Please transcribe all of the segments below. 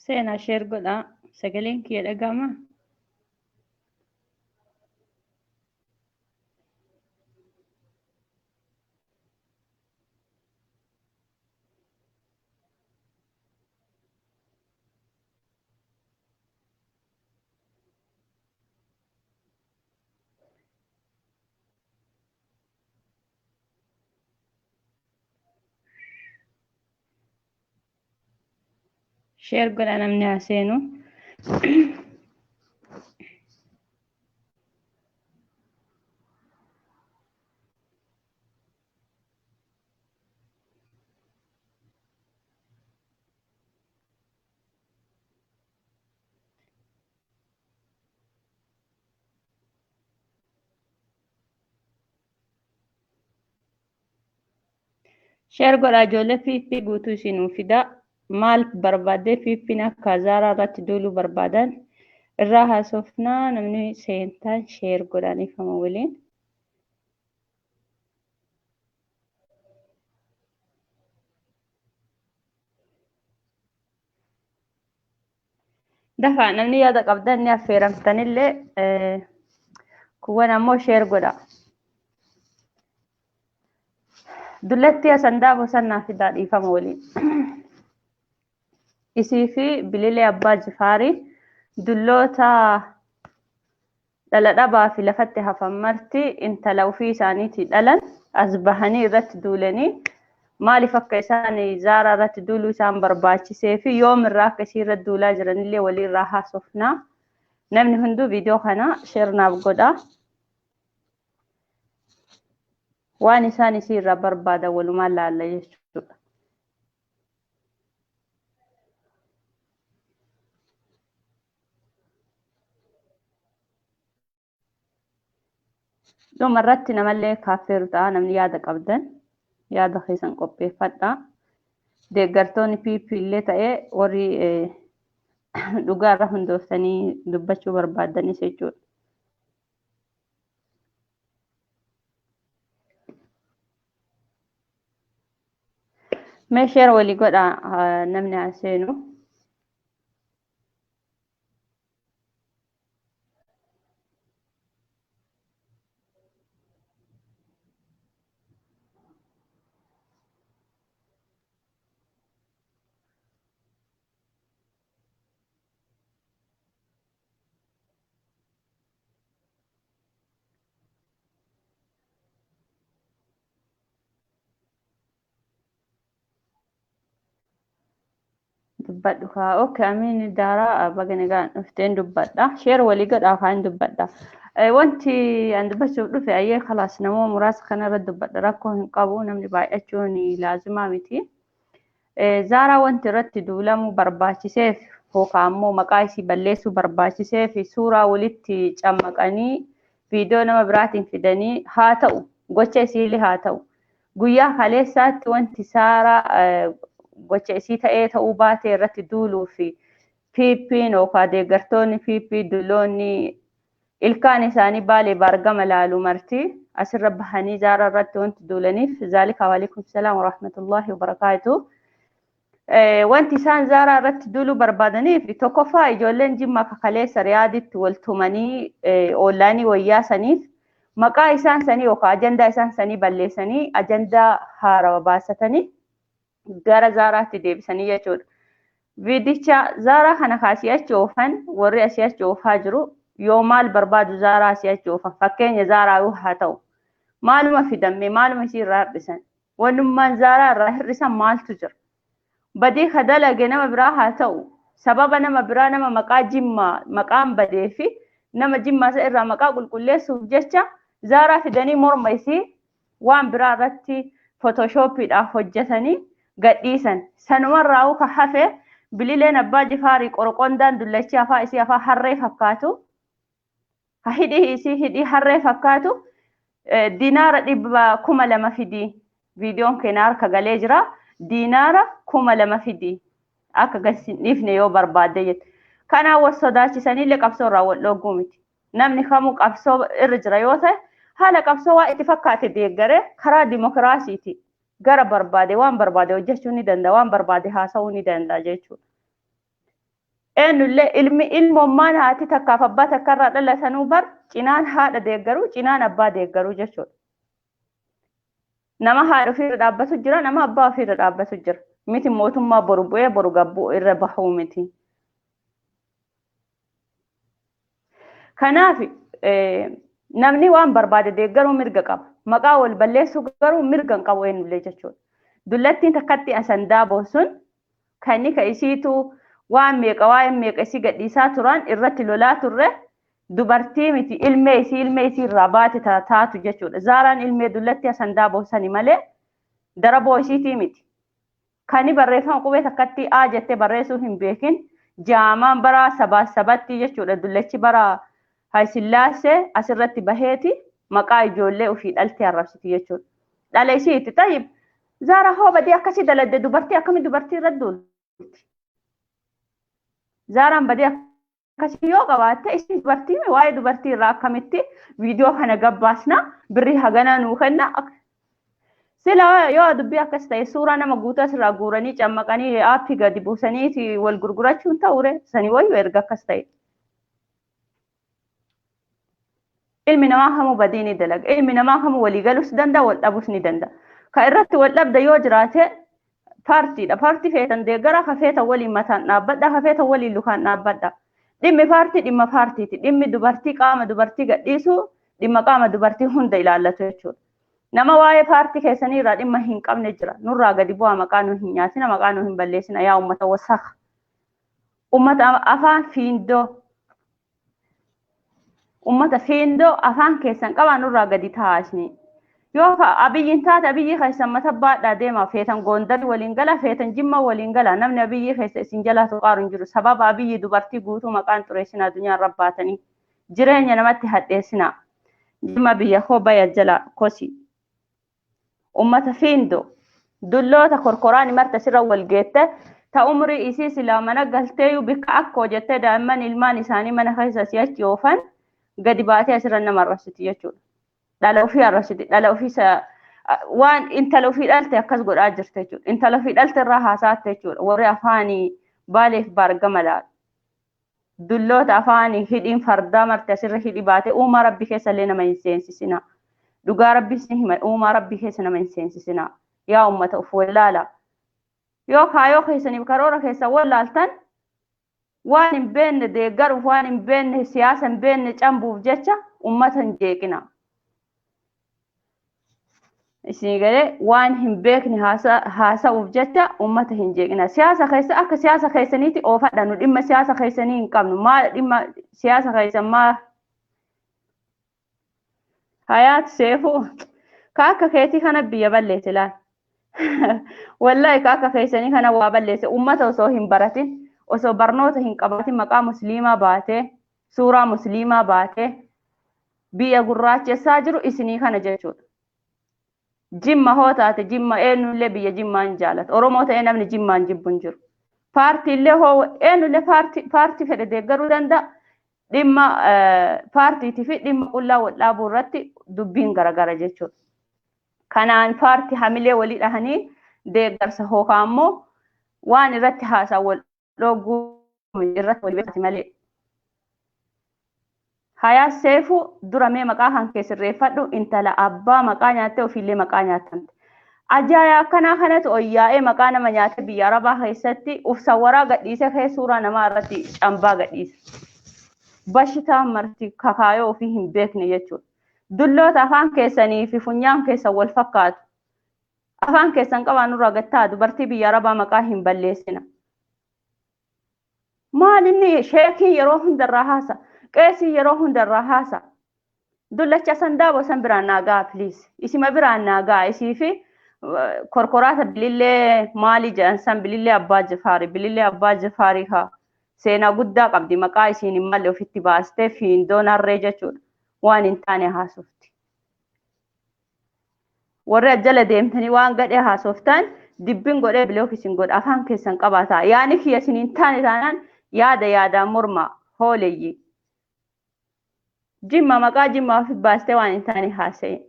Seenaa sheer godhaa. Sagaleen kiyya dhaga'amaa? Sheer godhaa namni haa seenu. Sheer godhaa ijoollee piippii guutuu isinuu fidaa. Maal barbaaddee piippiin akka Zaaraa irratti duuluu barbaadan irraa haasofnaa. Namni seentaan sheer godhaaniifama waliin. Dafaa namni yaada qabdan ni affeeramtanillee kuwwan ammoo sheer godhaa. Dullatti asandaa bosannaa fidaa dhiifama waliin. Isii fi bililee abbaa jifaarii dulloota dhala dhabaa fi lafatti hafan marti intala ofii isaaniitii dhalan as bahanii irratti duulanii maaliif akka isaan Zaaraa irratti duuluu isaan barbaachisee fi yoomirraa akka isii irratti duulaa jiranillee waliirraa haasofnaa. Namni hunduu viidiyoo kana sheer naaf godhaa. Waan isaan isii irraa barbaadan walumaan laalla jechuudha. Dhuma irratti namallee kaaffeeru ta'a. Namni yaada qabdan yaada keessan qopheeffadhaa. Deeggartoonni piippii illee ta'ee warri dhugaa irra hundooftanii dubbachuu barbaadanis jechuudha. Mee sheer walii godhaa namni haa seenu. Dubbadhu kaa okay amiin daaraa baganagaan dhufteen dubbadha. Sheer walii godhaa kaan dubbadha. Wanti an dubbachuuf dhufe ayyee khalaas namoo muraasa kanarra dubbadha. Rakkoo hin qabu namni baay'achuun laazimaa miti. Zaaraa wanti irratti duulamuu barbaachiseef yookaan ammoo maqaa isii balleessuu barbaachiseef suuraa walitti cammaqanii viidiyoo nama biraatiin fidanii haa ta'u gocha isiillee haa ta'u guyyaa kaleessaatti wanti Zaaraa gocha isii ta'ee ta'uu baatee irratti duuluu fi piippiin yookaan deeggartoonni piippii dulloonni ilkaan isaanii baalee baargama laalu marti asirra bahanii Zaaraa irratti wanti duulaniif zaalika waalaikum salaam wa rahmatullahi wa barakaatu. Wanti isaan Zaaraa irratti duuluu barbaadaniif tokkoffaa ijoolleen Jimmaa kaleessa Riyaaditti wal tumanii oonlaayinii wayyaasaniif maqaa isaan sanii yookaan ajandaa isaan sanii balleessanii ajandaa haarawaa baasatanii gara Zaaraatti deebisanii jechuudha. Viidicha Zaaraa kana kaasii achi oofan warri asii achi oofaa jiru yoo maal barbaadu Zaaraa asii achi oofan fakkeenya Zaaraa yoo haa ta'u maaluma fidame maaluma isii irraa hir'isan wanummaan Zaaraa irraa hir'isan maaltu jira. Badii kadalage nama biraa haa ta'u sababa nama biraa nama maqaa Jimmaa maqaan badee fi nama Jimmaa isa irraa maqaa qulqulleessuuf jecha Zaaraa fidanii morma isii waan biraa irratti footoshooppiidhaaf hojjetanii gadhiisan. Sanumarraa ka hafe bilileen abbaa jifaarii qorqondaan dullachi afaa isii afaa harree fakkaatu ha hidhii isii hidhii harree fakkaatu diinaara 200,000 fidii. Viidiyoon keenya harka galee jira. Diinaara 200,000 fidii akka gadhiifne yoo barbaadde jette. Kanaan wal sodaachisanii qabsoo irraa wal dhogguu miti. Namni kamuu qabsoo irra jira yoo ta'e haala qabsoo waa itti fakkaate deeggaree karaa dimokiraasiiti. Gara barbaade waan barbaade hojjechuu ni danda'a waan barbaade haasa'uu ni danda'a jechuudha. eenyu illee ilmummaan haati takkaaf abbaa takkarraa dhalatanuu bar cinaan haadha deeggaruu cinaan abbaa deeggaruu jechuudha. Nama haadha ofiirra dhaabbatu jira, nama abbaa ofiirra dhaabbatu jira. Miti mootummaa boru bu'ee boru gabbuu irra bahuu miti. Kanaaf namni waan barbaade deeggaruu mirga qaba. Maqaa wal balleessuu garuu mirga hin qabu eenyullee jechuudha. Dullattiin takkatti asandaa boosun kan ka isiitu waan meeqa isii gadhiisaa turan irratti lolaa turre dubartii miti ilmee isii irraa baate taatu jechuudha. Zaaraan ilmee dullatti asandaa boosanii malee daraboo isiitii miti. Kani barreeffama qubee takkatti A jettee barreessuu hin beekin jaamaan bara sabatti jechuudha. Dullachi bara Haysillaasee asirratti baheeti maqaa ijoollee ofii dhaltee arrabsiti jechuudha. Dhala isiiti tayyib Zaara hoo badii akkasii daladde dubartii akkamii dubartii irra duulti. Zaaraan badii akkasii yoo qabaatte isin dubartii waa'ee dubartii irraa akkamitti viidiyoo kana gabbaasna birrii hagana nuu kenna. Sila yoo dubbii akkas ta'e suuraa nama guutuu asirraa guuranii cammaqanii aappii gadi buusanii wal gurgurachuun ta'ure sanii wayyu erga akkas ta'e. Ilmi namaa hamuu badii ni dalaga. Ilmi namaa hamuu walii galus danda'a wal dhabus ni danda'a. Ka irratti wal dhabda yoo jiraate paartiidha. Paartii feetan deeggara ka feetan waliin mataan dhaabbadha ka feetan waliin lukaan dhaabbadha. Dhimmi paartii dhimma paartiiti. Dhimmi dubartii qaama dubartii gadhiisu dhimma qaama dubartii hunda ilaallatu jechuudha. Nama waa'ee paartii keessanii irraa dhimma hin qabne jira. Nurraa gadi bu'aa maqaa nu hin nyaatina maqaa nu hin balleessina yaa uummata wasakha. Uummata afaan fiindoo. Uummata fiindoo afaan keessan qabaa nurraa gadi taa'asni. Yoo abiyyiin taate abiyyi keessan mata baadhaa deema feetan Gondar waliin gala feetan Jimma waliin gala namni abiyyi keessa isin jalaa tuqaaru hin jiru. Sababa abiyyi dubartii guutuu maqaan xureessina addunyaa irra baatanii jireenya namatti hadheessina. Jimma biyya koo baya jala kosi. Uummata fiindoo dulloota korkoraan marta sirra wal geette ta umrii isii silaa mana galteeyyuu bikka akka hojjettee daa'imman ilmaan isaanii mana keessa si'achi oofan gadi baatee asirra nama arrabsiti jechuudha. Dhala ofii arrabsiti. Dhala ofii waan intala ofii dhalte akkas godhaa jirte jechuudha. Intala ofii dhalte irraa haasa'atte jechuudha. Warri afaanii baaleef baargama laala. Dulloota afaanii hidhiin fardaa marte asirra hidhi baatee uumaa rabbi keessa illee nama hin seensisina. Dhugaa rabbi si hima uumaa rabbi keessa nama hin seensisina. Yaa uummata of wallaala. Yoo kaayoo keessaniif karoora keessa wallaaltan waan hin beenne deeggaruuf waan hin beenne siyaasa hin beenne cambuuf jecha uummata hin jeeqina. Isin galee waan hin beekne haasa'uuf jecha uummata hin jeeqina. Siyaasa keessa akka siyaasa keessaniiti oofadha nu dhimma siyaasa keessanii hin qabnu. Maal dhimma siyaasa keessan maa hayaat seefuu ka akka keetii kana biyya balleesse laal. Wallahi ka akka keessanii kana waa balleesse uummata osoo hin baratin osoo barnoota hin qabatin maqaa musliimaa baatee suuraa musliimaa baatee biyya gurraachessaa jiru isinii kana jechuudha. Jimma hoo taate Jimma eenyullee biyya Jimmaan jaalata. Oromoo ta'ee namni Jimmaan jibbu hin jiru. Paartiillee hoo eenyullee paartii fedhe deeggaruu danda'a. Dhimma paartiitii fi dhimma qullaa wal dhaabuu irratti dubbiin garagara jechuudha. Kanaan paartii hamilee walii dhahanii deeggarsa hookaa ammoo waan irratti haasaa wal dhogguu irratti wal beekati malee. Hayaa seefuu dura mee maqaa kan keessirreeffadhu intala abbaa maqaa nyaattee ofiillee maqaa nyaattamte. Ajaa'iba akkanaa kanatu oyyaa'ee maqaa nama nyaatee biyya Arabaa keessatti ufsawaraa gadhiisee kee suuraa namaa irratti cambaa gadhiisa. Bashitaa marti kakaayoo ofii hin beekne jechuudha. Dulloota afaan keessanii fi funyaan keessan wal fakkaatu. Afaan keessan qabaan nurraa gattaa dubartii biyya Arabaa maqaa hin balleessina. Maal inni sheekii yeroo hundarraa haasa. Qeesii yeroo hundarraa haasa. Dullacha sandaa bosan biraan naagaa please. Isima biraan naagaa isii fi korkoraata bilillee maalii jedhan san bilillee abbaa Jifaari. Bilillee abbaa Jifaarii haa seenaa guddaa qabdi maqaa isiin hin malle ofitti baastee fiindoon harree jechuudha. Waan hin taane haasofti. Warri ajjala deemtanii waan gadhee haasoftan dibbiin godhee bilook isin godha afaan keessan qabaata. Yaani kiyya isin hin taane taanaan yaadaan morma hooleyyii. Jimma maqaa Jimmaa ofi baastee waan hin taane haasa'e.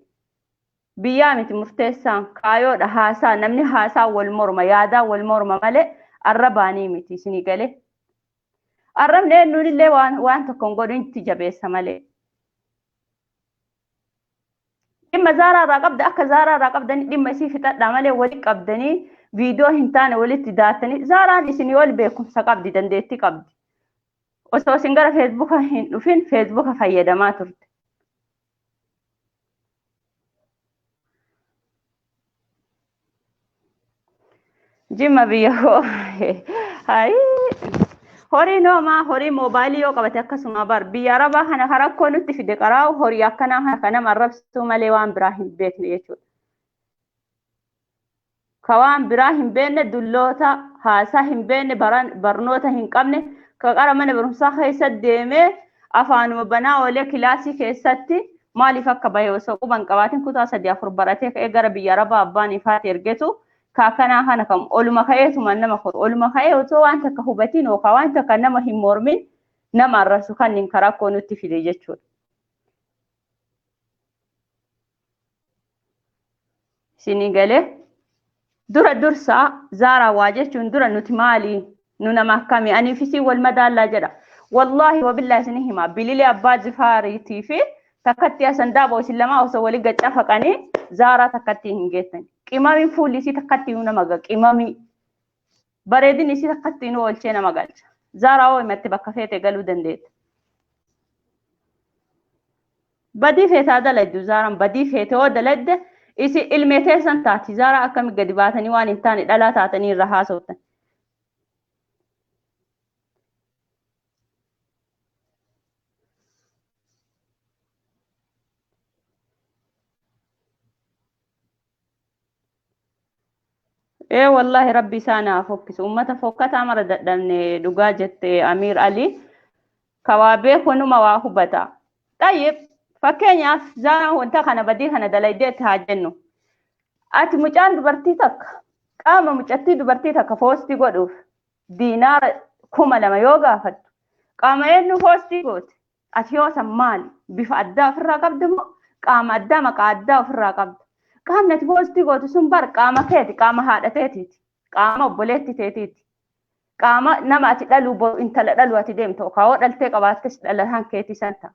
Biyyaa miti murteessaan kaayoodha haasaa namni haasaa wal morma yaadaa wal morma malee arrabaanii miti isinii galee. arrabne nunillee waan tokkon godhin tijjabeessa malee. Dhimma Zaaraa irraa qabda akka Zaaraa irraa qabdanii dhimma isii fixadhaa malee walitti qabdanii viidiyoo hin taane walitti daatanii Zaaraan isinii ol beekumsa qabdi dandeettii qabdi. Osoo isin gara feesbuuka hin dhufin feesbuuka fayyadamaa turte. Jimma biyya koo horii noomaa horii moobaayilii yoo qabate akkasuma bar biyya arabaa kana rakkoo nutti fide qaraa'u horii akkanaa kana marrabsituu malee waan biraa hin beekne jechuudha. Ka waan biraa hin beekne dulloota haasaa hin beekne barnoota hin qabne ka qara mana barumsaa keessa deemee afaanuma banaa oolee kilaasii keessatti maaliif akka bahe osoo quban qabaatiin kutaa 3-4 baratee ka'ee gara biyya arabaa abbaan ifaati ergetu kaakana kana kam oluma ka'eetuma nama kor oluma ka'ee otoo waan takka hubatiin yookaan waan takka nama hin mormin nama arrasu kanneen karakkoo nutti fide jechuudha. Isinii galee dura dursaa Zaaraa waa jechuun dura nuti maali nu nama akkamii aniifisii wal madaallaa jedha. Wallahi wabillahi isinii hima bililee abbaa jifaariitii fi takkatti asandaa boosin lamaa osoo walii gaccaa faqanii Zaaraa takkatti hin geessan. Qimami fuulli isii takkatti nama gal qimami bareedin isii takkatti nu olchee nama galcha. Zaaraa oo himatti bakka feete galuu dandeetta. Badii feetaa daladdu Zaaraan badii feete oo daladde isi ilmeetee san taati Zaaraa akkami gadi baatanii waan hin taane dhalaa taatanii irra haasoftan. والله ربي سانا فوكس أمتا فوكتا مرة دقني دقاجة أمير علي كوابيك ونما واهبتا. طيب فكينيا زانا هو انتا خانا بدي خانا دلايديت هاجنو ati mucaan dubartii takka qaama mucattii dubartii takka foostii godhuuf diinaara 2,000 yoo gaafattu qaama eenyu foostii goote ati yoo san maali bifa addaa ofirraa qabdu moo qaama addaa maqaa addaa ofirraa qabdu qaamni ati foostii gootu sun bar qaama keeti qaama haadha teetiiti qaama obboleetti teetiiti qaama nama ati dhaluu intala dhaluu ati deemtu kaawoo dhaltee qabaattes dhalataan keetii san ta'a.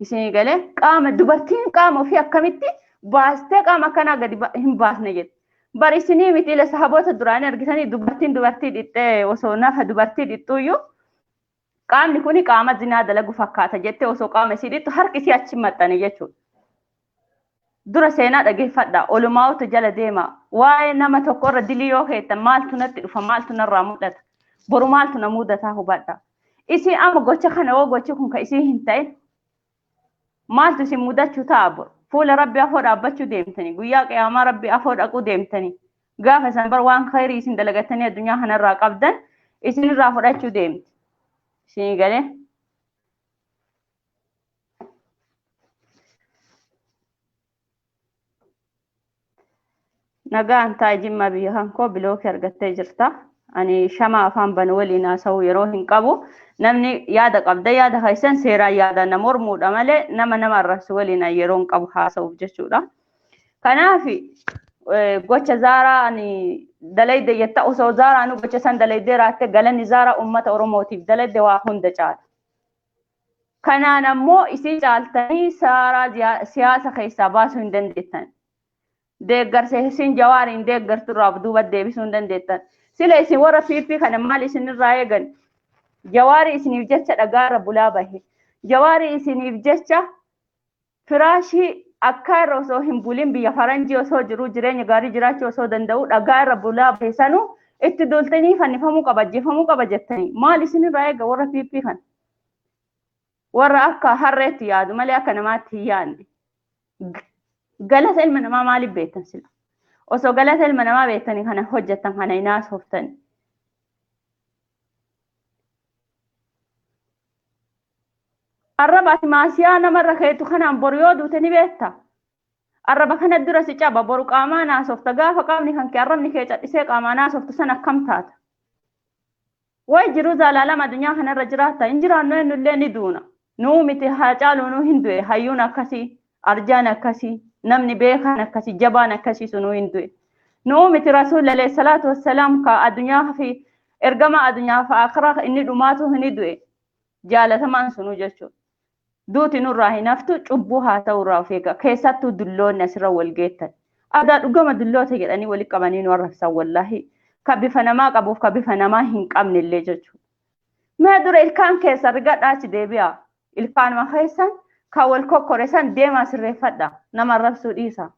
Isin galee qaama dubartiin qaama ofii akkamitti baastee qaama kanaa gadi hin baasne jedhe. Bari isinii miti la sahaboota duraanii argitanii dubartii dhixxee osoo nafa dubartii dhixxuyyuu qaamni kuni qaama zinaa dalagu fakkaata jettee osoo qaama isii dhixxu harki isii achi maxxane jechuudha. Dura seenaa dhageeffadhaa olumaa'utu jala deema waa'ee nama tokkorra dilii yoo heettan maaltu natti dhufa maaltu narraa mul'ata boru maaltu na mudataa hubadha. Isii amma gocha kana yoo gochi kun ka isii hin ta'in maaltu isin mudachuu ta'a boru. Fuula Rabbi afoo dhaabbachuu deemtanii guyyaa qiyaamaa Rabbi afoo dhaquu deemtanii gaafa san bar waan khayrii isin dalagatanii addunyaa kanarraa qabdan isinirraa fudhachuu deemti. Isin galee nagaan taa'e Jimmaa biyya kankoo bilookii argattee jirta. Ani shama afaan banu waliin haasa'uu yeroo hin qabu namni yaada qabda yaada keessan seeraan yaada nama mormuudha malee nama arrabsu waliin yeroo hin qabu haasa'uuf jechuudha. Kanaaf gocha Zaaraa ani dalayde yetta osoo Zaaraa nu gocha san dalayde raatte galanni Zaaraa uummata Oromootiif dalayde waa hunda caala. Kanaan ammoo isii caaltanii Zaaraa siyaasa keessaa baasuu hin dandeettan. Deeggarsa isin Jawaariin deeggarturraaf duuba deebisuu hin dandeettan. Sila isin warra fiiffii kana maal isinirraa eegan Jawaari isiniif jecha dhagaarra bulaa bahe Jawaari isiniif jecha firaashii akka irra osoo hin bulin biyya faranjii osoo jiru jireenya gaarii jiraachuu osoo danda'u dhagaarra bulaa bahe sanuu itti doltanii fannifamuu qaba ajjeefamuu qaba jettanii maal isinirraa eega warra fiiffii kana warra akka harreetti yaadu malee akka namaatti hin yaadne galata ilma namaa maaliif beektan sila osoo galata ilma namaa beektanii kana hojjettan kana inaas hoftani. Arraba maasiyaa namarra keetu kanaan boru yoo duute ni beekta. Arraba kana dura si caba boru qaamaa naasofta gaafa qaamni kan kee arrabni kee cadhisee qaamaa naasoftu san akkam taata. Way jiru zaalaalama addunyaa kanarra jiraatta hin jiraannu ennullee ni duuna. Nuu miti haa caalu nuu hin du'e hayyuun akkasii arjaan akkasii namni beekan akkasii jabaan akkasii sunuu hin du'e. Nuu miti rasuul alayhi salaatu wassalaam ka addunyaa fi ergama adunyaa fi akhiraa inni dhumaatu hin du'e jaalatamaan sunu jechuudha. Duuti nurraa hin haftu cubbuu haa ta'u irraa of eega. Keessattuu dulloonni asirra wal geettan. Aadaa dhugama dulloota jedhanii walitti qabanii nu arrabsan wallaahi. Ka bifa namaa qabuuf ka bifa namaa hin qabne illee jechuudha. Mee dura ilkaan keessa rigadhaa achi deebi'a. Ilkaanuma keessan kan wal kokkore san deemaa sirreeffadha. Nama arrabsuu dhiisa.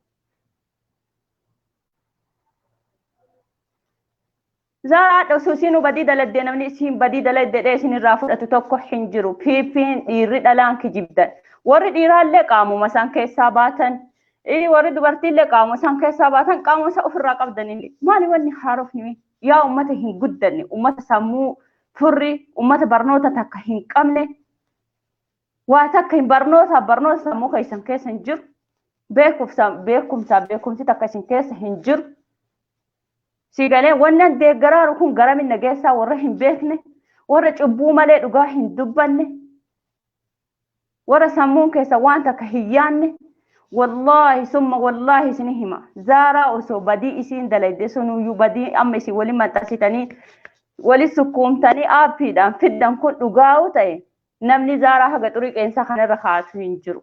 Zaaraa dhosuu isin badii daladdee namni isin badii daladdee isin irraa fudhatu tokko hin jiru. Piippiin dhiirri dhalaan kijibdan. Warri dhiiraallee qaamuma isaan keessaa baatan. Warri dubartiillee qaamuma isaan keessaa baatan qaamuma isaa ofirraa qabdanillee. Maali wanni haarofni yaa uummata hin guddanne, uummata sammuu furri, uummata barnoota takka hin qabne. Waa takka hin barnoota sammuu keessan keessa hin jiru. Beekumsi takka isin keessa hin jiru. Sigalee wannan deeggaraaru kun garamin nageessaa warra hin beekne, warra cubbuu malee dhugaa hin dubbanne, warra sammuun keessa waan takka hin yaanne, wallaahi summa wallaahi isin hima. Zaaraa osoo badii isiin dalayde sunuyyuu badii amma isin waliin maxxansitanii waliin sukkuumtanii aappiidhaan fiddan kun dhugaa'u ta'e namni zaaraa haga xurii qeensaa kanarra kaatu hin jiru.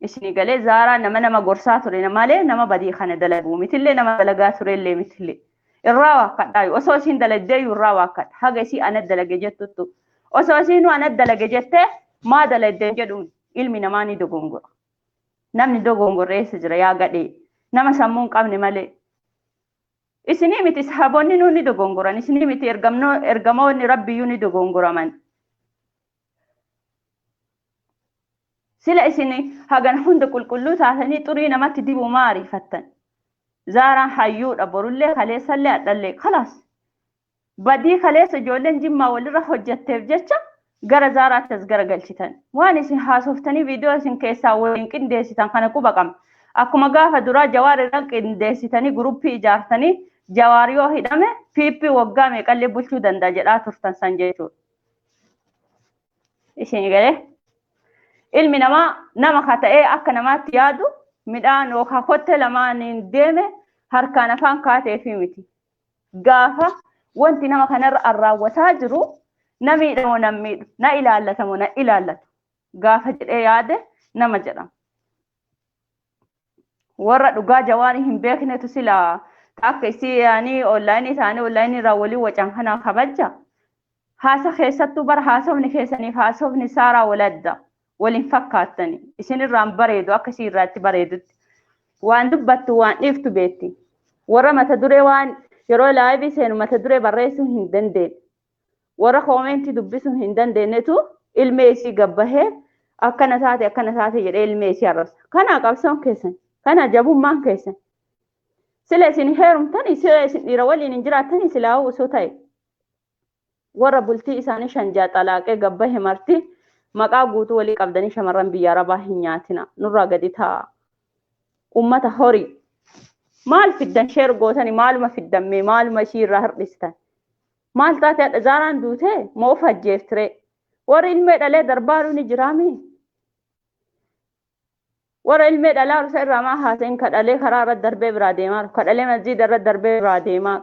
Isin galee zaaraa nama gorsaa ture malee nama badii kana dalagu mitillee nama dalagaa turellee mitillee irraa waakkadhaa osoo isin daladee irraa waakkadha haga isii ana dalage jettutu osoo isin ana dalage jettee maa daladee jedhuun ilmi namaa ni dogongora. Namni dogongorreessa jira yaa gadhee nama sammuun qabne malee. Isinii miti sahaboonni nuuni dogongoran isinii miti ergamoonni rabbiyyuu ni dogongoraman. Sila isini hagan hunda qulqulluu taatanii xurii namatti dibuu maariifattan. Zaaraan hayyuudha borullee kaleessallee adhallee khalaas. Badii kaleessa ijoolleen jimmaa walirra hojjetteef jecha gara zaaraatti as garagalchitan. Waan isin haasoftanii viidiyoo isin keessaa waliin qindeessitan kana quba qabna. Akkuma gaafa duraa jawaariidhaan qindeessitanii guruppii ijaartanii jawaar yoo hidhame piippii waggaa meeqallee bulchuu danda'a jedhaa turtan san jechuudha. Isin galee. Ilmi nama kata'ee akka namaatti yaadu midhaan yookaan kottee lamaaniin deeme harkaan afaan kaatee fi miti. Gaafa wanti nama kanarra raawwataa jiru na miidhamoo na miidhu na ilaallatamoo na ilaallatu. Gaafa jedhee yaade nama jedhama. Warra dhugaa jawaarii hin beeknetu silaa akka isii yaanii onlaayinii isaanii onlaayinii irraa walii wacan kanaa kabajja. Haasa keessattuu bara haasofni keessaniif haasofni saaraa waladda. Waliin fakkaatanii isin irraan bareedu akka isin irraatti bareedutti waan dubbattu waan dhiiftu beetti. Warra mata duree waan yeroo laayivii seenu mata duree barreessuu hin dandeenye. Warra koomentii dubbisuu hin dandeenyetu ilmee isii gabbahee akkana taate jedhee ilmee isii arrabsa. Kana qabsoon keessan, kana jabummaan keessan. Sila isin heerumtanii sila isin dhiira waliin hin jiraattanii silaa osoo ta'e. Warra bultii isaanii shanjaa xalaaqee gabbahee marti. Maqaa guutuu walii qabdanii shamarran biyya arabaa hin nyaatina. Nurraa gadi ta'a. Ummata horii. Maal fiddan sheer gootanii maaluma fiddammee maaluma ishii irraa hir'istan. Maal taate hadha zaaraan duutee moo of ajjeeftiree. Warri ilmee dhalee darbaaru ni jiraami. Warra ilmee dhalaa rusa irraa maa haasa'in kadhalee karaa irra darbee biraa deemaa kadhalee masjiida irra darbee biraa deemaa.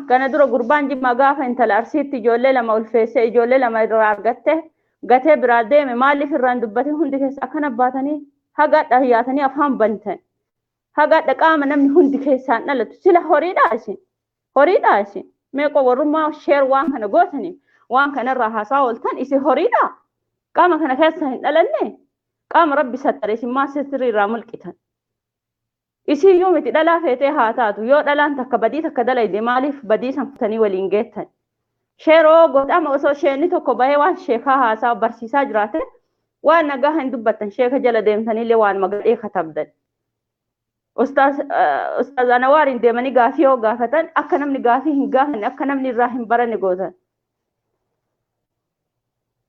Kana dura gurbaan jimmaa gaafa intala arsiitti ijoollee lama ulfeessee ijoollee lama irraa argatte gatee biraa deeme maaliif irraan dubbate hundi keessa akkana baatanii hagaadha hiyyaatanii afaan bantan. Hagaadha qaama namni hundi keessaan dhalatu sila horiidhaa isin. Meeqa warrummaa sheer waan kana gootaniif waan kanarraa haasaa ooltan isin horiidhaa. Qaama kana keessa hin dhalanne qaama rabbi sattare isin maa sirriirraa mulqitan. Isin yoo miti dhalaa feetee haa taatu yoo dhalaan takka badii takka dalayde maaliif badii san futanii waliin geettan. Sheeroo godhama osoo sheenni tokko bahee waan sheekaa haasaa barsiisaa jiraate waan nagaa hin dubbattan sheeka jala deemtaniillee waan magadhee katabdan. Ustaaz Anawaariin deemanii gaafii yoo gaafatan akka namni gaafii hin gaafanne akka namni irraa hin baranne gootan.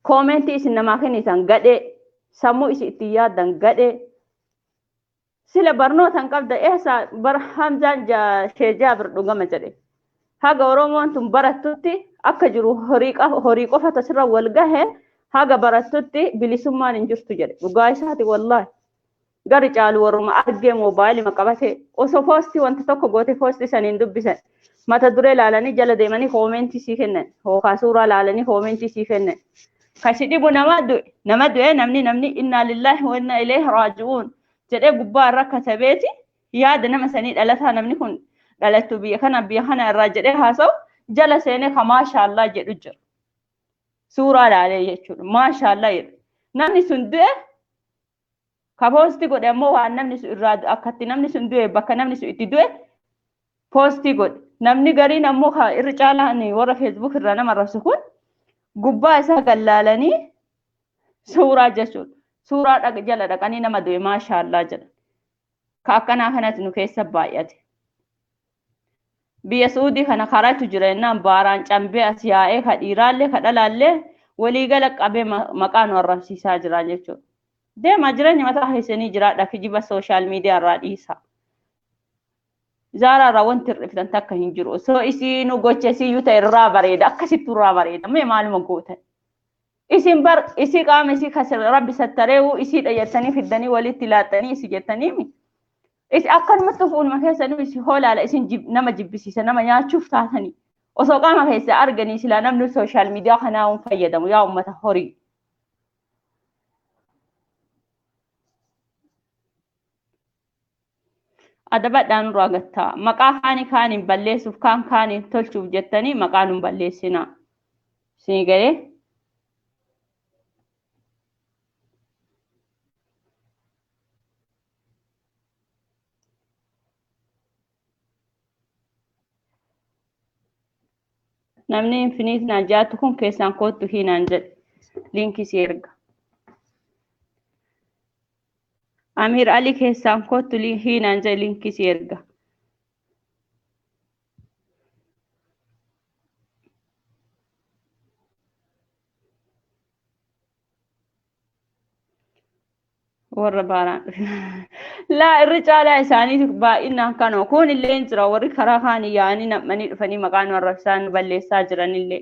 Koomentii isin namaa kennitan gadhee sammuu isin ittiin yaaddan gadhee. Sila barnootan qabda eessa bar Hamzaan sheejaa bir dhugama jedhe. Haga Oromoon tun barattutti akka jiru horii qofa tasirra wal gahe haga barattutti bilisummaan hin jirtu jedhe. Dhugaa isaati wallaahi. gari caalu warruma argee moobaayilii qabate osoo poostii wanta tokko goote poostii saniin dubbisan mata duree laalanii jala deemanii koomentii sii kennan hookaa suuraa laalanii koomentii sii kennan kashi dhibu nama du'e namni inna lillahi wa inna ilayhi raaji'uun jedhee gubbaa irra katabeeti yaada nama sanii dhalataa namni kun dhalattu biyya kana irraa jedhee haasa'u jala seenee ka maashaallah jedhu jira suuraa laalee jechuudha maashaallah jedhu namni sun du'e ka poostii godhe ammoo waan namni sun irraa akkatti namni sun du'e bakka namni sun itti du'e poostii godhe namni gariin ammoo ka irra caalaan warra feesbuuk irraa nama rabsu kun gubbaa isaa gallaalanii suuraa jechuudha suuraa jala dhaqanii nama du'e maashaallah jedha ka akkanaa kanatti nu keessa baay'ate biyya Suudii kana karaatu jira jennaan baaraan cambee as yaa'ee ka dhiiraallee ka dhalaallee waliigala qabee maqaa nu arrabsiisaa jira jechuudha. Deemaa jireenya mataa keessanii jiraadha kijiba sooshaal miidiyaa irraa dhiisa. Zaaraa irraa wanti hir'iftan takka hin jiru. Osoo isiinuu gocha isiiyyuu ta'e irraa bareeda akkasittuu irraa bareeda mee maaluma gootan. Isin isii qaama isii kas rabbi sattareewu isii dhayyatanii fiddanii walitti laaxanii isi jettaniimi. Isi akkanumatti fuuluma keessanii isi hoolaala isin nama jibbisiisa nama nyaachuuf taatanii osoo qaama keessa arganii silaa namni sooshaal miidiyaa kanaa hin fayyadamu yaa uummata horii. Adabadhaan nurraa gattaa maqaa kaaniin balleessuuf kaaniin tolchuuf jettanii maqaa nun balleessinaa. Isin galee namni infiniit naan jaatu kun keessaan kootu hinaan jedhe linkii si erga. Amir Ali keessaan kootu hinaan jedhe linkii si erga. warra baaraan laa irri caalaa isaanii baay'inaan kanoo kun illee jira warri karaa kaanii yaa'anii nam'anii dhufanii maqaan warrabsaan balleessaa jiranillee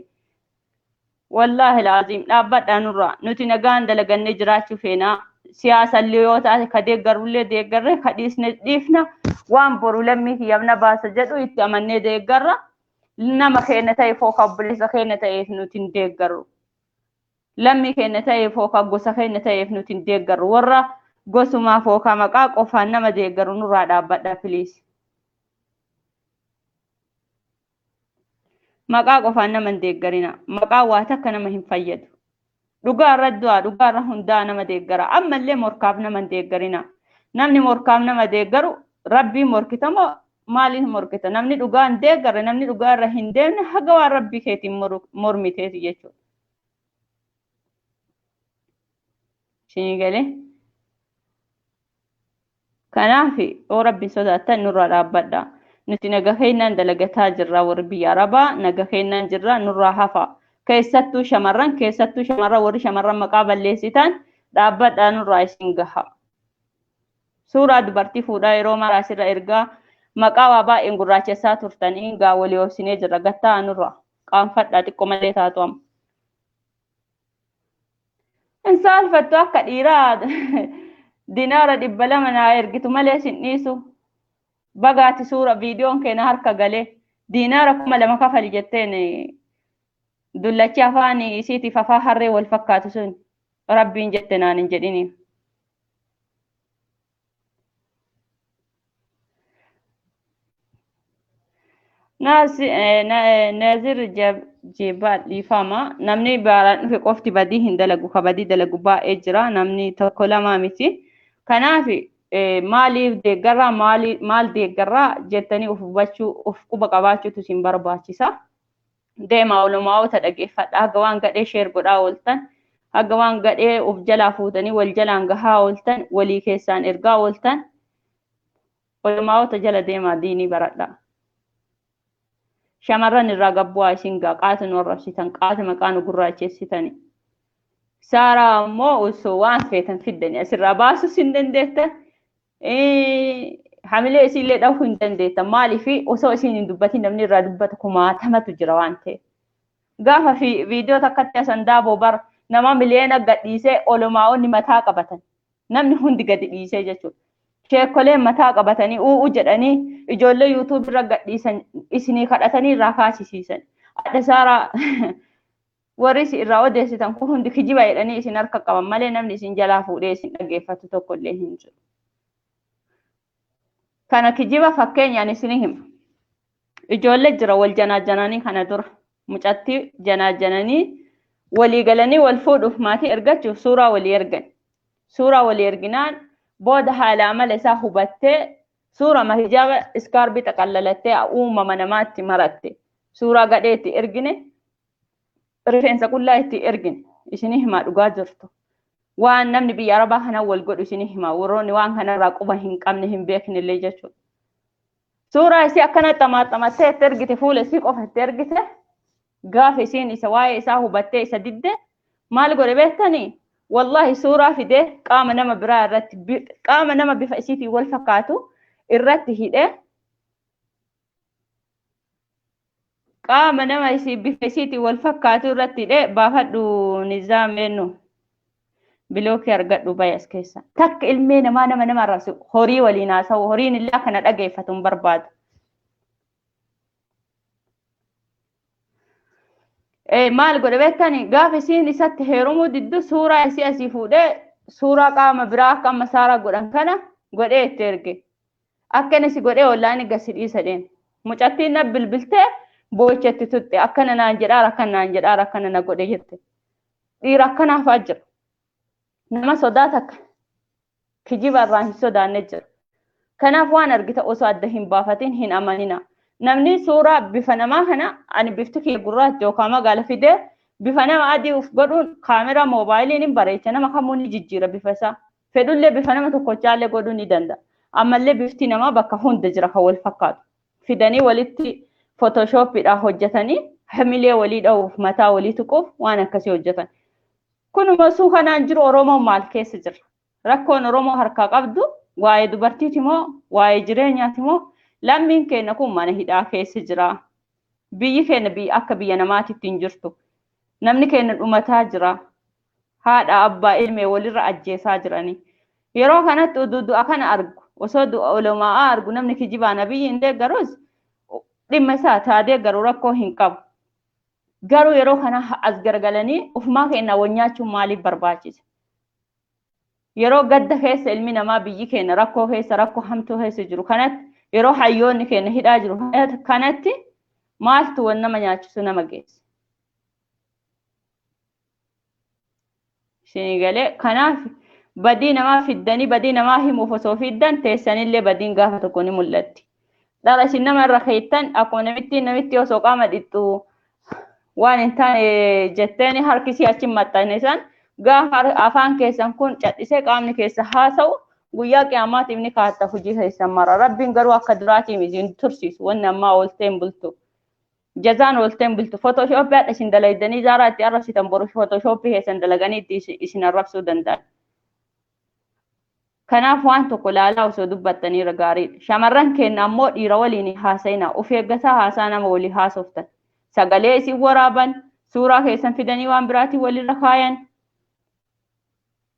wallaahi laaziim dhaabbadhaan nurraa nuti nagaan dalagannee jiraachuu feenaa siyaasallee yoo taate ka deeggarullee deeggarre ka dhiifna waan boru lammii yabna baasa jedhu itti amannee deeggarra nama keenya ta'e fooka obboleessa keenya ta'eef nuti hin deeggarru lammii keenya ta'e fooka gosa keenya ta'eef nuti hin deeggarru warra gosumaa fooka maqaa qofaan nama deeggaru nurraa dhaabbadha filiis. Maqaa qofaan nama hin deeggarina. Maqaa waa takka nama hin fayyadu. Dhugaa irra du'aa dhugaa irra hundaa nama deeggara. Ammallee morkaaf nama hin deeggarina. Namni morkaaf nama deeggaru rabbii morkita moo maaliin morkita? Namni dhugaa hin deeggarre namni dhugaa irra hin deemne haga waan rabbii keetiin mormiteeti jechuudha. Shinii galee. Kanaafi oo rabbiin sodaattan nurraa dhaabbadha. Nuti naga keenyaan dalagataa jirra warri biyya Arabaa naga keenyaan jirra nurraa hafa. Keessattuu shamarran warri shamarran maqaa balleessitan dhaabbadhaa nurraa isin gaha. Suuraa dubartii fuudhaa yeroo maraa asirra ergaa maqaa waa baay'een gurraachessaa turtanii gaa walii obsinee jirra gattaa nurraa qaanfadhaa xiqqoo malee taatu amma. Insaalfattu akka dhiiraa dinaara 200 naa ergitu malee sin dhiisu. Bagaati suura viidiyoon keenya harka galee dinaara 2,000 kafali jetteen dullachi afaan isiitiif afaan harree wal fakkaatu sun rabbiin jette naan hin jedhini. Nazir Jibbaat dhiifama namni baaraan dhufe qofti badii hin dalagu ka badii dalagu baay'ee jira namni tokko lama miti. Kanaaf maaliif deeggarraa maal deeggarraa jettanii of hubachuu of quba qabaachuutu isin barbaachisa. Deemaa olumaa'ota dhageeffadha haga waan gadhee sheer godhaa ooltan haga waan gadhee of jalaa fuutanii wal jalaan gahaa ooltan walii keessaan ergaa ooltan olumaa'ota jala deemaa diinii baradha. Shamarran irraa gabbu'aa isin gaa qaata nu arrabsitan qaata maqaa nu gurraachessitani. Saaraa ammoo osoo waan feetan fiddanii asirraa baasus hin dandeettan. Hamilee isiillee dhahuu hin dandeettan maaliif osoo isin hin dubbatin namni irraa dubbata kumaatamatu jira waan ta'eef. Gaafa viidiyoo takkatti asan daaboo bar nama miliyoona gadhiisee olumaa'onni mataa qabatan. namni hundi gadi dhiisee jechuudha. Sheekoleen mataa qabatanii u'u jedhanii ijoollee YouTube irra gadhiisan isinii kadhatanii irraa kaasisiisan. Adda saaraa warri isin irraa odeessitan kun hundi kijiba jedhanii isin harka qaban malee namni isin jalaa fuudhee isin dhaggeeffatu tokko illee hin jiru. Kana kijiba fakkeenyaan isin hima. Ijoollee jira wal janaajananii kana dura mucatti janaajananii walii galanii wal fuudhuuf maatii ergachuuf suuraa walii ergan. Suuraa walii erginaan booda haala amala isaa hubattee suuraa hijaaba iskaarbii xaqallalattee uumama namaatti maratte. Suuraa gadheetti ergine rifeensa qullaa itti ergine isinii himaa dhugaa jirtu. Waan namni biyya Arabaa kana wal godhu isinii himaa warroonni waan kanarraa quba hin qabne hin beekne illee jechuudha. Suuraa isii akkana xamaxamattee itti ergite fuula isii qofa itti ergite gaafa isiin isa waa'ee isaa hubattee isa didde maal godhe beektanii? Wallahi suuraa fidee qaama nama biraa irratti qaama nama bifa isiitiin wal fakkaatu irratti hidhee qaama nama isii bifa isiitiin wal fakkaatu irratti hidhee baafadhu nizaameennu bilookii argadhu bayas keessa. Takka ilmee namaa nama arrabsu horii waliin haasa'u horiin illaa kana dhageeffatu hin barbaadu. Maal godhe beektanii gaafa isiin isatti heerumuu diddu suuraa isii asii fuudhee suuraa qaama biraa akka amma saaraa godhan kana godhee itti erge. Akkanas godhee ollaani gasi dhiisa deeme. Mucattiin na bilbiltee boo'ichatti tutte akkana naan jedhaa akkana na godhe jette. Dhiira akkanaafaa jira. Nama sodaata akka kijiba irraa hin sodaanne jira. Kanaaf waan argita osoo adda hin baafatin hin amanina. Namni suuraa bifa namaa kana ani bifti kee gurraacha yookaan magaala fidee bifa nama adii uf godhuun kaameraa moobaayiliin hin bareecha nama kamuu ni jijjiira bifa isaa. Fedhullee bifa nama tokkochaallee godhuu ni danda'a. Ammallee bifti namaa bakka hunda jira kan wal fakkaatu. Fidanii walitti Photoshopidhaan hojjetanii hamilee walii dha'uuf mataa walii tuquuf waan akkasii hojjetan. Kunuma suu kanaan jiru Oromoon maal keessa jira? Rakkoon Oromoo harkaa qabdu waa'ee dubartiiti moo waa'ee jireenyaati moo lammiin keenya kun mana hidhaa keessa jira. Biyyi keenya akka biyya namaatitti hin jirtu. Namni keenya dhumataa jira. Haadha abbaa ilmee walirra ajjeesaa jiranii. Yeroo kanatti du'a kana argu osoo du'a olumaa argu namni kijibaa nabiyyi hin deeggarus dhimma isaa taatee garuu rakkoo hin qabu. Garuu yeroo kana as gargalanii ufumaa keenya wanyaachuun maaliif barbaachisa? Yeroo gadda keessa ilmi namaa biyyi keenya rakkoo keessa rakkoo hamtuu keessa jiru kanatti yeroo hayyoonni keenya hidhaa jiru kanatti maaltu wan nama nyaachisu nama geessa? Isinii galee kanaaf badii namaa fiddanii badii namaa himuuf osoo fiddan teessanillee badiin gaafa tokko ni mul'atti. Dhala isin nama irra keettan akkuma namitti osoo qaama dhixxu waan hin taane jetteeni harkisii achiin maxxannesan gaafa afaan keessan kun cadhisee qaamni keessa haasa'u guyyaa qiyaamaatiif ni kaatta hojii keessan mara. Rabbiin garuu akka duraatiin isin tursiisu wanni ammaa oolteen bultu. Jazaan oolteen bultu. Photoshoppiidhaan isin dalaydanii zaaraa itti arrabsitan boru Photoshoppii keessan dalaganii itti isin arrabsuu danda'an. Kanaaf waan tokko laalaa osoo dubbattanii gaariidha. Shamarran keenya ammoo dhiira waliin haasa'ina. Of eeggataa haasaa nama walii haasoftan. Sagalee isin waraaban suuraa keessan fidanii waan biraatiin walirra kaayan.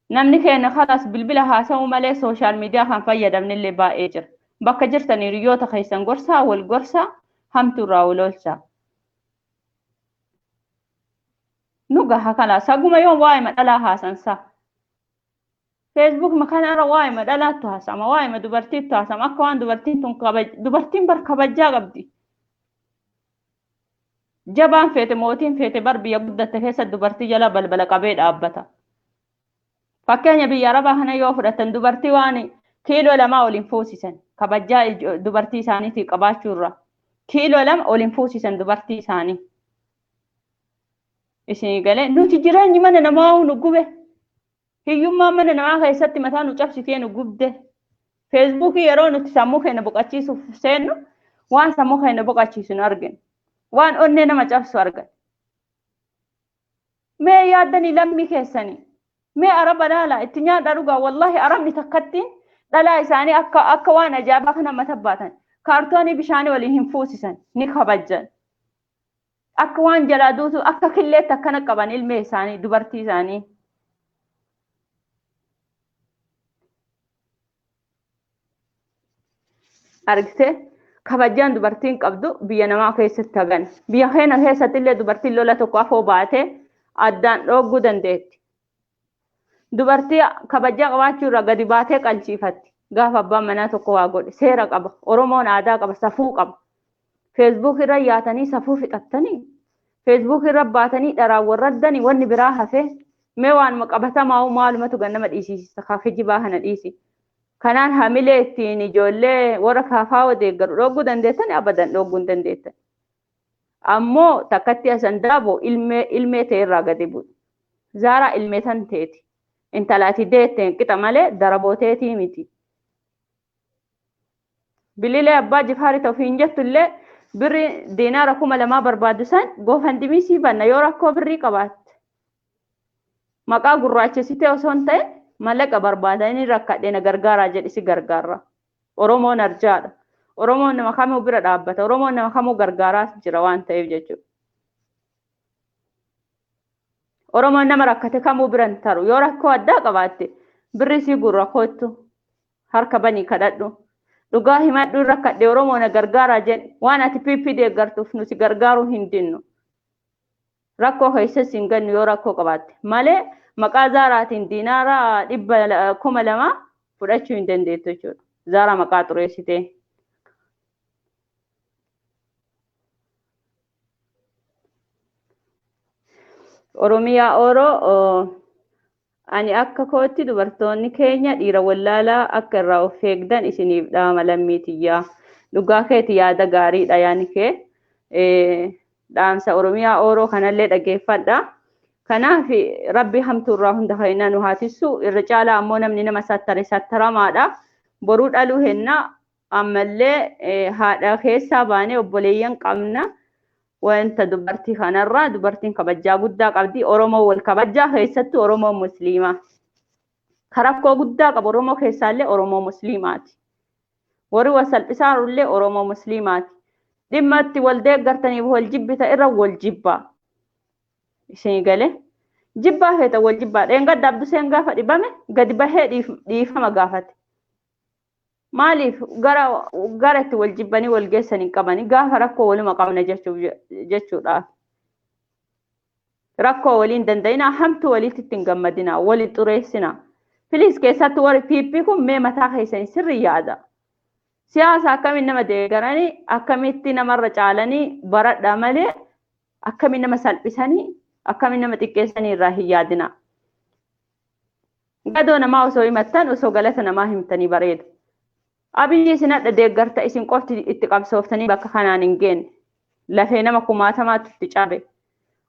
Namni keenya khalaas bilbila haasa'uu malee sooshaal miidiyaa kan fayyadamnillee baay'ee jira. Bakka jirtan hiriyoota keessan gorsaa wal gorsaa hamtuurraa wal oolchaa. Nu gaha khalaas haguma yoon waa'ee madhalaa haasansaa. Facebook makanarra waa'ee madhalaattu haasama waa'ee dubartiittu haasama akka waan dubartiin tun dubartiin bar kabajaa qabdi. Jabaan feete mootiin feete bar biyya guddatte keessa dubartii jala balbala qabee dhaabbata. Fakkeenya biyya Arabaa kana yoo fudhatan dubartii waan kiiloo 2 oliin fuusisan kabajaa dubartii isaaniitii qabaachuurra kiiloo 2 oliin fuusisan dubartii isaanii. Isin galee nuti jireenyi mana namaa nu gube. Hiyyummaa mana namaa keessatti mataa nu cabsitee nu gubde. Feesbuukii yeroo nuti sammuu keenya boqachiisuuf seennu waan sammuu keenya boqachiisu nu arginu. Waan onnee nama cabsu argan. Mee yaaddanii lammii keessanii. Mee Araba dhalaa itti nyaadha dhugaa wallahi Arabni takkattiin dhalaa isaanii akka waan ajaa'ibaa kana mata baatan. Kaartoonii bishaanii waliin hin fuusisan ni kabajjan. Akka waan jalaa duutu akka killeetti akkana qaban ilmee isaanii dubartii isaanii. argite kabajaan dubartiin qabdu biyya namaa keessatti hagan biyya keenya keessatti illee dubartiin lola tokko afoo baate addaan dhogguu dandeetti. Dubartii kabajaa qabaachuu irraa gadi baatee qalchiifatti gaafa abbaan manaa tokko waa godhe seera qaba. Oromoon aadaa qaba, safuu qaba. Facebook irra yaatanii safuu fixattanii Facebook irra baatanii dharaan warraddanii wanni biraa hafe mee waan qabatamaa maalumatu gannama dhiisisa ka kijibaa kana dhiisi. Kanaan hamilee ittiin ijoollee warra kaafaa odeeggaru dhogguu dandeettan abadan dhogguu hin dandeettan. Ammoo takkatti asan daaboo ilmee ta'e irraa gadi bu'u. Zaaraa ilmee tan teeti. Intalaati deetteen qixa malee darabooteetii miti. Bililee abbaa Jifaari ta'uu hin jettullee birri diinaara 2000 barbaadu san goofandimii sii banna yoo rakkoo birrii qabaatte. Maqaa gurraachessitee osoo hin ta'in mallaqa barbaadanii rakkadhee na gargaaraa jedhisi gargaarra. Oromoon arjaadha. Oromoon nama kamuu bira dhaabbata. Oromoon nama kamuu gargaaraa jira waan ta'eef jechuudha. Oromoon nama rakkate kamuu bira hin taru. Yoo rakkoo addaa qabaatte birri sii gurra kootu harka banii kadhadhu. Dhugaa himadhu rakkadhee Oromoo na gargaaraa jedhe waan ati PP deeggartuuf nuti gargaaruu hin dinnu. Rakkoo keessas hin gannu yoo rakkoo qabaatte malee maqaa zaaraatiin diinaara 200,000 fudhachuu hin dandeettu jechuudha. Zaara maqaa xureessitee. Oromiyaa Oroo ani akka kootti dubartoonni keenya dhiira wallaalaa akka irraa of eegdan isiniif dhaama lammiitiyyaa. Dhugaa keeti yaada gaariidha yaani kee. Dhaamsa Oromiyaa Oroo kanallee dhageeffadha. Kanaaf rabbi hamtuu irraa hunda keenyaa nu haatissu irra caalaa ammoo namni nama sattaramaadha. Boruu dhaluu henna ammallee haadha keessaa baanee obboleeyyan qabna. Wanta dubartii kanarraa dubartiin kabajaa guddaa qabdi. Oromoo wal kabajaa keessatti Oromoo musliimaa. Karakkoo guddaa qabu Oromoo keessaallee Oromoo musliimaati. Warri wal salphisaarullee Oromoo musliimaati. Dhimma itti wal deeggartaniif wal jibbita irra wal jibbaa. Isin galee jibbaa feeta wal jibbaa. Dheengadda Abduseen gaafa dhibame gadi bahee dhiifama gaafate. Maaliif gara itti wal jibbanii wal geessanii qabanii gaafa rakkoo waluma qabna jechuudha. Rakkoo waliin danda'inaa hamtu walitti ittiin gammadinaa wali xureessinaa. Filiis keessatti warri PP kun mee mataa keessanii sirrii yaada. Siyaasa akkamiin nama deeggaranii akkamitti namarra caalanii baradhaa malee akkamiin nama salphisanii akkamiin nama xiqqeessanii irraa hin yaadinaa. Gadoo namaa osoo himattan osoo galata namaa himtanii bareeda. Abiyyi isin hadha deeggarta isin qofti itti qabsooftanii bakka kanaan hin geenne. Lafee nama 10,000 itti cabe.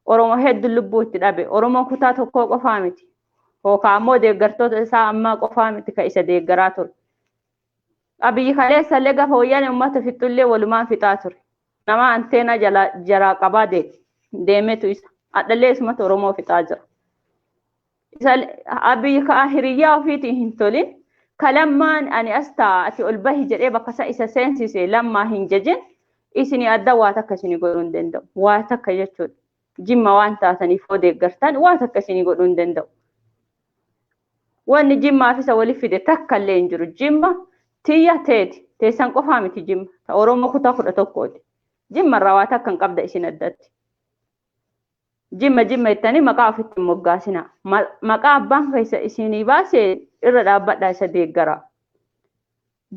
Oromoo hedduu lubbuu itti dhabe. Oromoo kutaa tokkoo qofaa miti. Hookaa ammoo deeggartoota isaa ammaa qofaa miti ka isa deeggaraa ture. Abiyyi kaleessallee gafa wayyaanee uummata fixxullee walumaan fixaa ture. Nama anteenaa jaraa qabaa deemetu isa. Hadhallee isumatu Oromoo fixaa jira. Abiyyi kaa hiriyyaa ofiitiin hin tolin. Kalammaan ani astaa ati ol bahi jedhee bakka isa seensise lammaa hin jejin isini adda waa takka isinii godhuu hin danda'u. Waa takka jechuudha. Jimma waan taataniif yoo deeggartan waa takka isinii godhuu hin danda'u. Wanni jimmaaf isa waliif fide takka illee hin jiru. Jimma tiyya teeti. Teessan qofaa miti jimma. Ta Oromoo kutaa 11ti. Jimma irraa waa takka hin qabda isin addatti. Jimma ittanii maqaa ofitti hin moggaasinaa. Maqaa abbaan keessa isinii baasee irra dhaabbadhaa isa deeggara.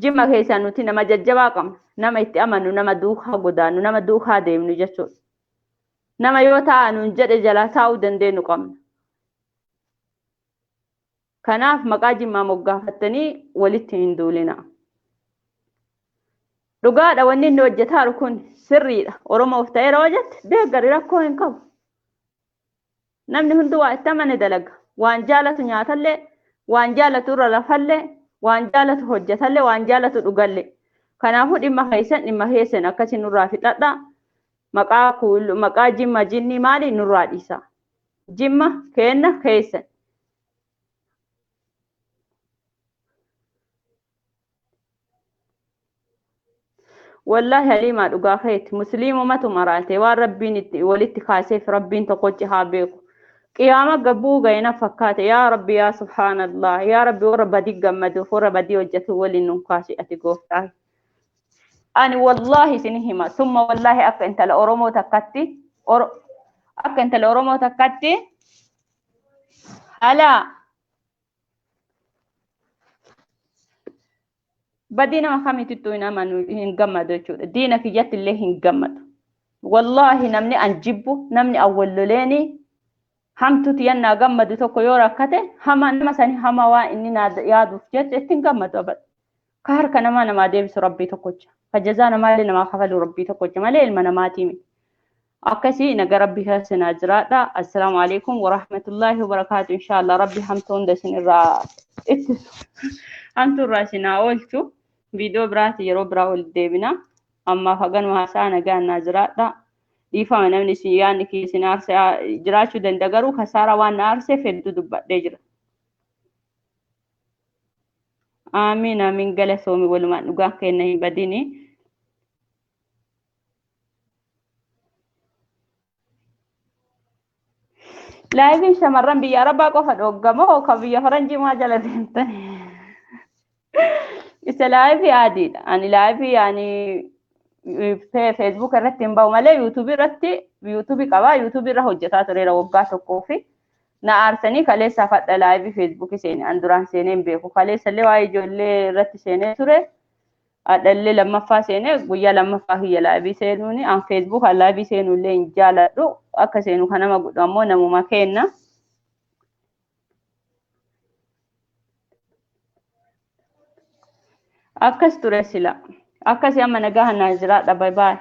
Jimma keessaa nuti nama jajjabaa qabna. Nama itti amannu, nama duukaa godaannu, nama duukaa deemnu jechuudha. Nama yoo taa'anu jedhe jalaa taa'uu dandeenyu qabna. Kanaaf maqaa jimmaa moggaafattanii walitti hin duulina. Dhugaadha wanni inni hojjetaa kun sirriidha. Oromoof ta'eera hojjette deeggari rakkoo hin qabu. Namni hundi waa itti amane dalaga. Waan jaalatu nyaatallee, waan jaalatu irra lafallee, waan jaalatu hojjetallee, waan jaalatu dhugallee. Kanaafuu dhimma keessan akkasii nurraa fixadha. Maqaa jimma jinni maali nurraa dhiisa. Jimma kenna keessan. Wallahi haliimaa dhugaa keeti musliimumatu maraate waan rabbiin itti walitti kaaseef rabbiin tokkochi haa beeku. Qiyaama gabbuu gayna fakkaate yaa rabbi yaa subhaanallah yaa rabbi warra badii gammaduuf warra badii hojjetu waliin nun kaasi ati gooftaa. أنا والله سنهما ثم والله أك أنت الأورومو تكتي أك أنت الأورومو تكتي ألا بدينا ما خامي تتوينا ما هنجمد دينك جت اللي هنجمد والله نمني أنجبه نمني أول ليني همتو تيانا جمد توكو يورا كته هما نمسني هما وا إني ناد يادو جت تنجمد أبد كهر كنا ما نما ديبس ربي توكوجا فجزانا ما لنا ما خفل ربي توكوجا ما ليل ما ماتيمي أكسي نجا ربي هسنا جرادا السلام عليكم ورحمة الله وبركاته إن شاء الله ربي همتون دسن الرا همتون راسنا أولتو فيديو برات يرو براول ديبنا أما فقن وهسانا جانا جرادا ديفا من أمني سيان كي سنار جراشو دندقرو خسارة وان نارسي فدو دبا ديجرا آمين آمين قال سومي ولما نقا كينا بديني لايفين شمران بيا ربا قفا دوغمو كبيا فرنجي ما جلدين إسا لايفي عادي يعني لايفي يعني في فيسبوك رتين باو مالي يوتيوبي رتي يوتيوبي قبا يوتيوبي را حجتات ريرا وقاتو كوفي نا أرسني كالي سافت لايفي فيسبوك سيني أندران سينين بيكو كالي سلي واي جولي رتي سيني سوري أدلي لما فا سيني قويا لما فا هي لايفي سينوني أن فيسبوك لايفي سينو لين جالدو أكا سينو خانما قد أمو نمو مكينا أكس ترسلا أكس ياما نجاها نازرات باي باي